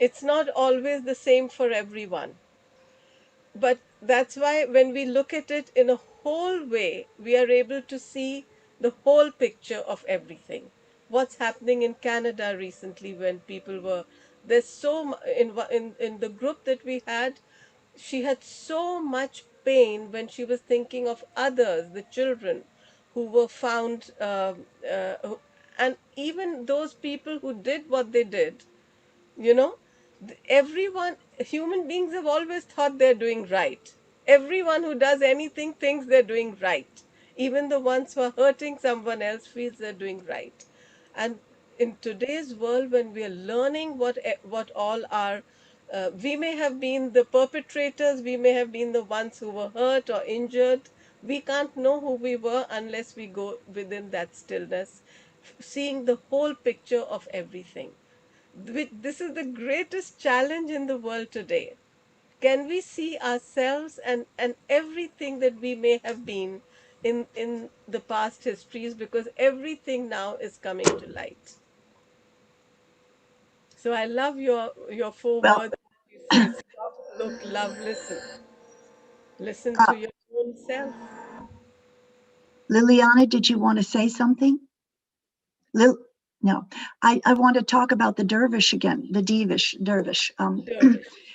It's not always the same for everyone. But that's why when we look at it in a whole way, we are able to see the whole picture of everything. What's happening in Canada recently when people were there's so in the group that we had, she had so much pain when she was thinking of others, the children who were found, and even those people who did what they did, you know, everyone, human beings have always thought they're doing right. Everyone who does anything thinks they're doing right. Even the ones who are hurting someone else feels they're doing right. And in today's world, when we are learning what all are, we may have been the perpetrators, we may have been the ones who were hurt or injured. We can't know who we were unless we go within that stillness, seeing the whole picture of everything. This is the greatest challenge in the world today. Can we see ourselves and everything that we may have been in the past histories, because everything now is coming to light. So I love your four Well, words. You say stop, look, love, listen. Listen uh, to your own self. Liliana, did you want to say something? Lil, no, I want to talk about the dervish again, the dervish. Dervish.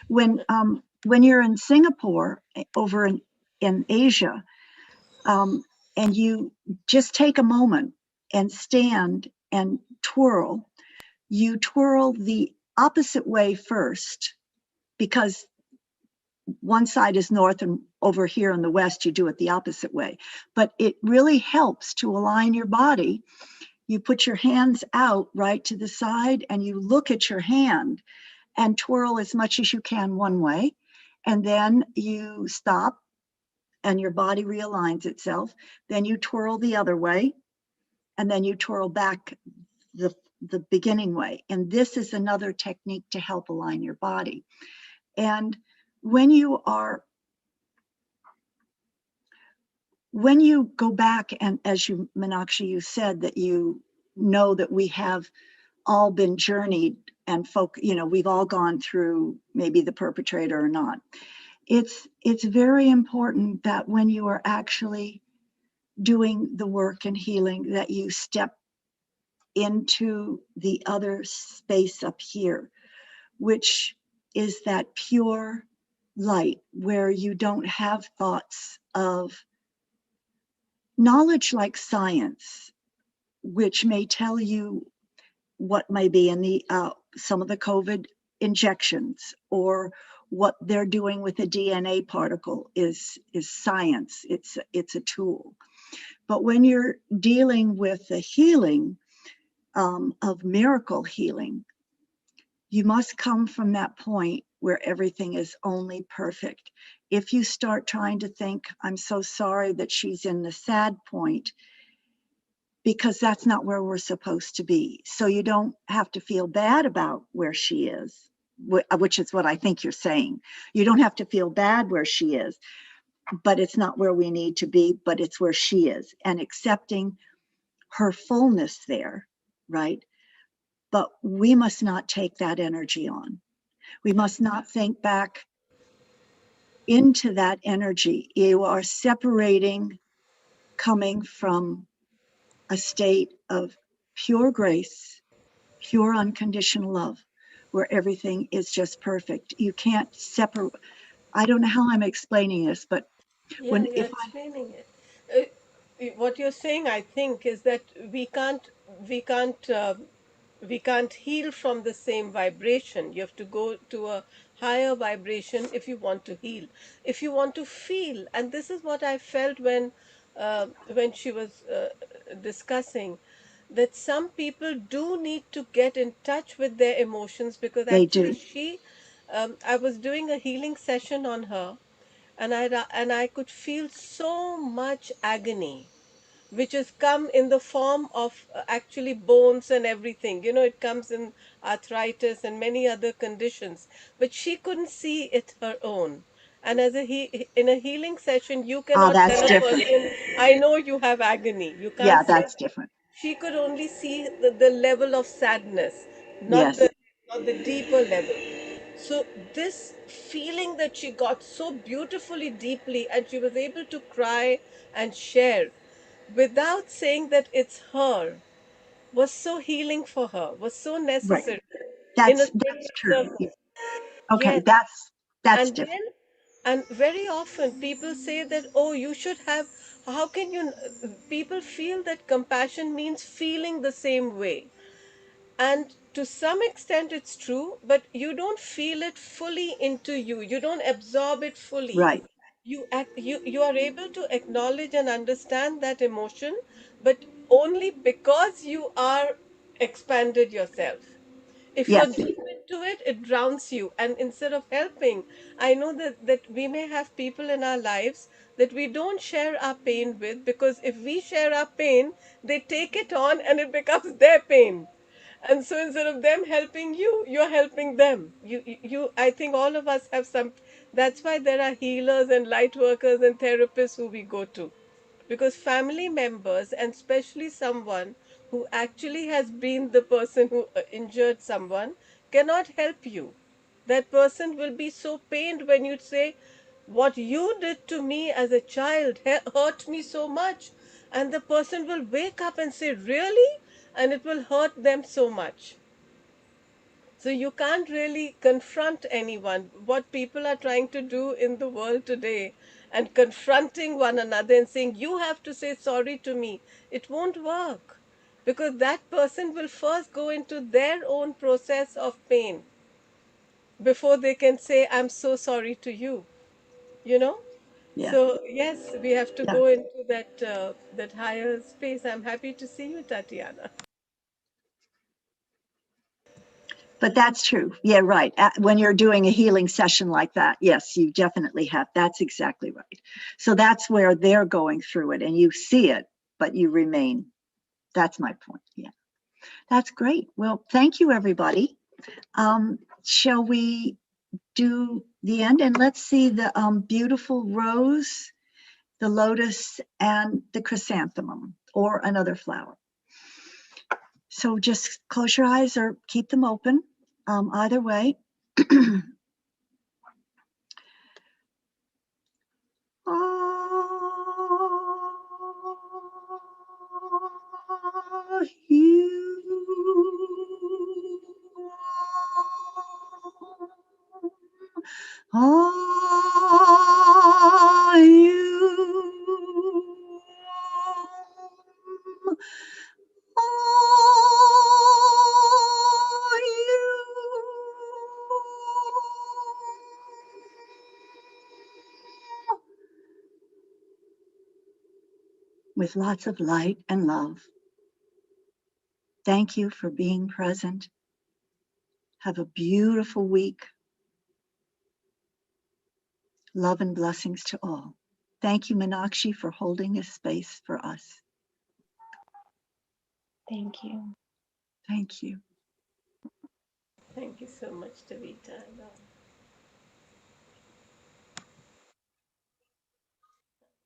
When you're in Singapore, over in Asia, and you just take a moment and stand and twirl, you twirl the opposite way first, because one side is north and over here in the west, you do it the opposite way. But it really helps to align your body. You put your hands out right to the side and you look at your hand and twirl as much as you can one way. And then you stop and your body realigns itself. Then you twirl the other way and then you twirl back the beginning way. And this is another technique to help align your body. And when you go back, and as you, Meenakshi, you said that you know that we have all been journeyed and we've all gone through maybe the perpetrator or not. It's very important that when you are actually doing the work and healing, that you step into the other space up here, which is that pure light where you don't have thoughts of knowledge like science, which may tell you what may be in the some of the COVID injections, or what they're doing with a DNA particle is science. It's a tool. But when you're dealing with the healing of miracle healing, you must come from that point where everything is only perfect. If you start trying to think, I'm so sorry that she's in the sad point, because that's not where we're supposed to be. So you don't have to feel bad about where she is, which is what I think you're saying. You don't have to feel bad where she is, but it's not where we need to be, but it's where she is, and accepting her fullness there, right? But we must not take that energy on. We must not think back into that energy. You are separating, coming from a state of pure grace, pure unconditional love, where everything is just perfect. You can't separate. I don't know how I'm explaining this, but Yeah, you're explaining it. What you're saying, I think, is that we can't, we can't heal from the same vibration. You have to go to a higher vibration if you want to heal, if you want to feel. And this is what I felt when she was discussing that some people do need to get in touch with their emotions, because they actually do. she, I was doing a healing session on her, and I could feel so much agony, which has come in the form of actually bones and everything. It comes in arthritis and many other conditions, but she couldn't see it her own. And in a healing session, you Ah, cannot that's tell a different. person, I know you have agony. You can't Yeah, say that's that. different. She could only see the level of sadness, not Yes. the deeper level. So this feeling that she got so beautifully deeply, and she was able to cry and share, without saying that it's her, was so healing for her, was so Right. necessary in a That's sacred true. circle. Okay, Yes. that's And different. then, and very often people say that, oh, you should have, how can you, people feel that compassion means feeling the same way. And to some extent it's true, but you don't feel it fully into you. You don't absorb it fully. Right. You are able to acknowledge and understand that emotion, but only because you are expanded yourself. If you're Yes. deep into it, it drowns you. And instead of helping, I know that we may have people in our lives that we don't share our pain with, because if we share our pain, they take it on and it becomes their pain. And so instead of them helping you, you're helping them. I think all of us have some. That's why there are healers and light workers and therapists who we go to, because family members, and especially someone who actually has been the person who injured someone, cannot help you. That person will be so pained when you say, what you did to me as a child hurt me so much. And the person will wake up and say, really? And it will hurt them so much. So you can't really confront anyone. What people are trying to do in the world today, and confronting one another and saying, you have to say sorry to me, it won't work. Because that person will first go into their own process of pain before they can say, I'm so sorry to you. You know? Yeah. So yes, we have to Yeah. go into that higher space. I'm happy to see you, Tatiana. But that's true. Yeah, right. When you're doing a healing session like that, yes, you definitely have. That's exactly right. So that's where they're going through it and you see it, but you remain. That's my point. Yeah. That's great. Well, thank you, everybody. Shall we do the end? And let's see the beautiful rose, the lotus, and the chrysanthemum, or another flower. So just close your eyes or keep them open. Either way. Are you? Are you? Are you? With lots of light and love. Thank you for being present. Have a beautiful week. Love and blessings to all. Thank you, Meenakshi, for holding this space for us. Thank you. Thank you. Thank you so much, Taveta.